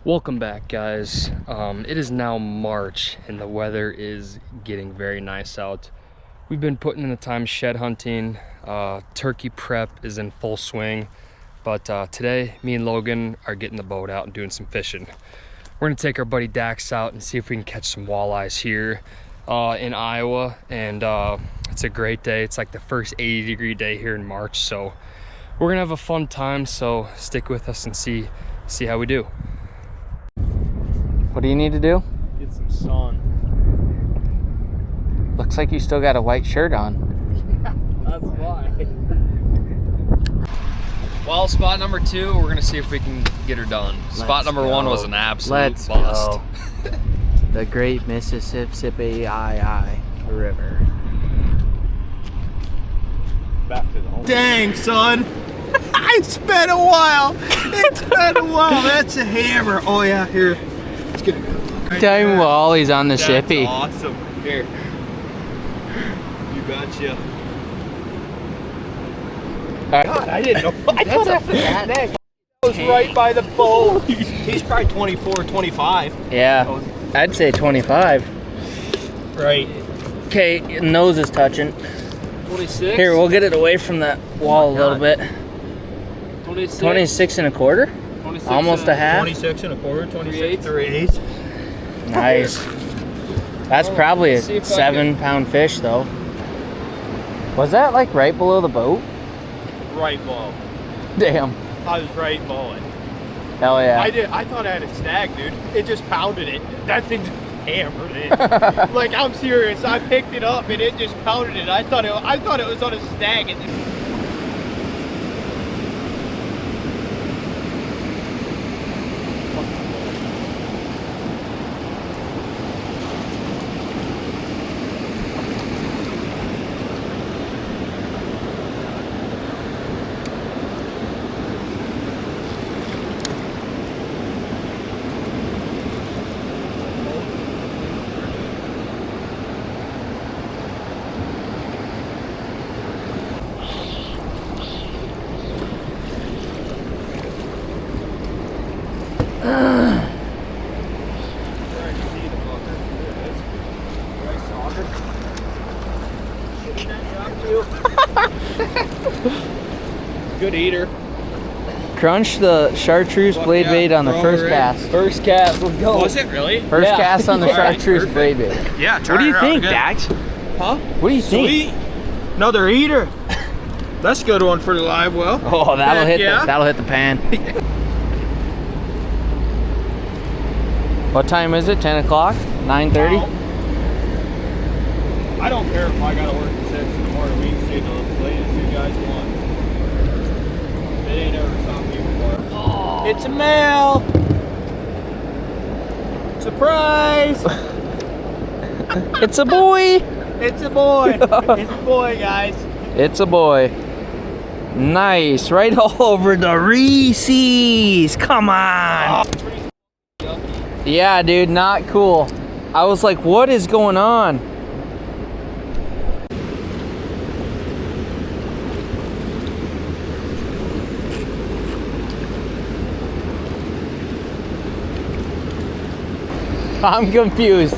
Welcome back, guys. It is now March and the weather is getting very nice out. We've been putting in the time shed hunting. Turkey prep is in full swing, but today me and Logan are getting the boat out and doing some fishing. We're gonna take our buddy Dax out and see if we can catch some walleyes here in Iowa, and it's a great day. It's like the first 80-degree day here in March, so we're gonna have a fun time. So stick with us and see how we do. What do you need to do? Get some sun. Looks like you still got a white shirt on. Yeah, that's why. Well, spot number 2, we're gonna see if we can get her done. Spot number 1 was an absolute bust. Go. The great Mississippi River. Back to the home. Dang, son. It's been a while. It's been a while. That's a hammer. Oh, yeah, here. Let's get it. Right Tell him there. while he's on the That's shippy. Awesome. Here. You betcha. God, I didn't know. I thought that was right by the boat. He's probably 24, 25. Yeah, I'd say 25. Right. Okay, nose is touching. 26? Here, we'll get it away from that wall a little bit. 26? 26 and a quarter? 26 Almost a half? 26 and a quarter, 26 3/8. 3/8. Nice. That's probably a 7-pound fish, though. Was that like right below the boat? Right below. Damn. I was right below it. Hell yeah. I thought I had a snag, dude. It just pounded it. That thing just hammered it. Like, I'm serious. I picked it up and it just pounded it. I thought it was on a snag. And good eater. Crunch the chartreuse blade bait on the first cast. First cast, let's go. Was it really? First cast on the chartreuse blade bait. Yeah, What do you think, Dax? Huh? What do you think? Sweet. Another eater. That's a good one for the live well. Oh, that'll Heck hit yeah. that'll hit the pan. What time is it? 10 o'clock? 9:30? I don't care if I gotta work at 6 in the morning. We can stay till the latest you guys want. It ain't ever stopped me before. Oh. It's a male. Surprise! It's a boy. It's a boy. It's a boy, guys. It's a boy. Nice. Right all over the Reese's. Come on. Yeah, dude, not cool. I was like, what is going on? I'm confused.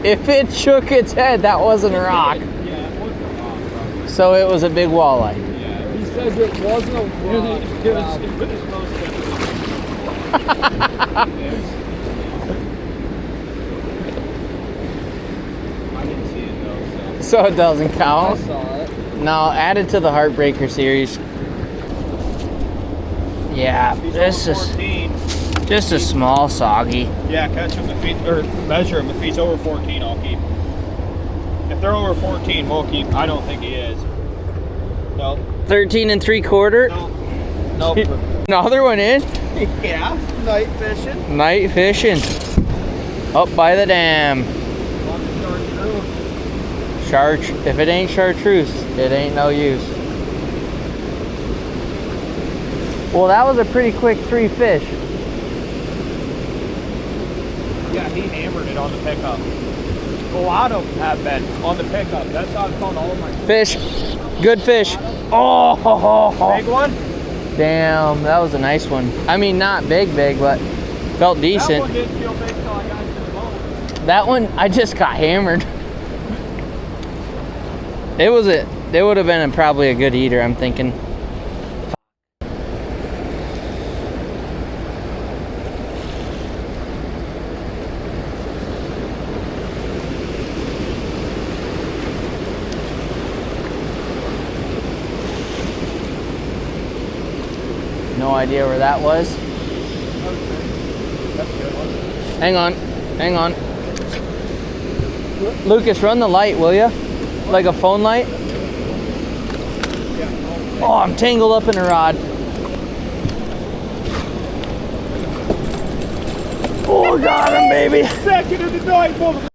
If it shook its head, that wasn't a rock. Yeah, it wasn't a rock, probably. So it was a big walleye. Yeah, he says it wasn't a rock. It was supposed to I didn't see it though, So it doesn't count. I saw it. No, add it to the Heartbreaker series. Yeah, this is 14. just a small soggy. Yeah, catch him if he, or measure him. If he's over 14, I'll keep. If they're over 14, we'll keep. I don't think he is. No. 13 3/4. No. Nope. Another one in. Yeah, night fishing. Night fishing. Up by the dam. If it ain't chartreuse, it ain't no use. Well, that was a pretty quick 3 fish. Yeah, he hammered it on the pickup. A lot of them have been on the pickup. That's how I've caught all of my Fish. Good fish. Oh, big one. Damn, that was a nice one. I mean, not big, but felt decent. That one didn't feel big till I got to the boat. That one, I just got hammered. It would have been probably a good eater, I'm thinking. No idea where that was. That's a good one. Hang on. Lucas, run the light, will you? Like a phone light? Oh, I'm tangled up in a rod. Oh, got him, baby. Second of the night, motherfucker.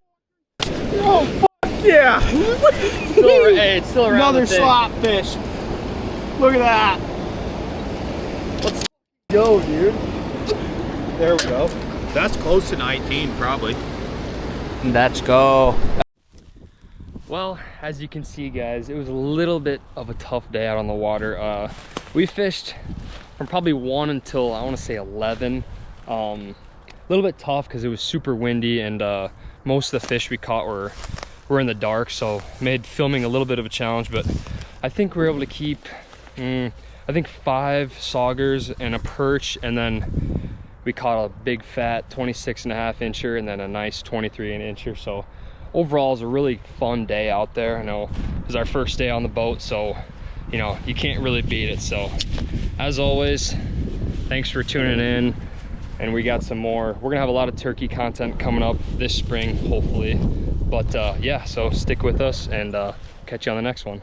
Oh, fuck yeah. Hey, it's still around. Another slop fish. Look at that. Let's go, dude. There we go. That's close to 19, probably. Let's go. Well, as you can see, guys, it was a little bit of a tough day out on the water. We fished from probably 1 until, I want to say 11. A little bit tough because it was super windy, and most of the fish we caught were in the dark, so made filming a little bit of a challenge. But I think we were able to keep, I think 5 saugers and a perch, and then we caught a big fat 26.5 incher and then a nice 23 incher. So overall, it was a really fun day out there. I know it was our first day on the boat, so you know, you can't really beat it. So as always, thanks for tuning in, and we got some more. We're gonna have a lot of turkey content coming up this spring, hopefully. But yeah, so stick with us, and catch you on the next one.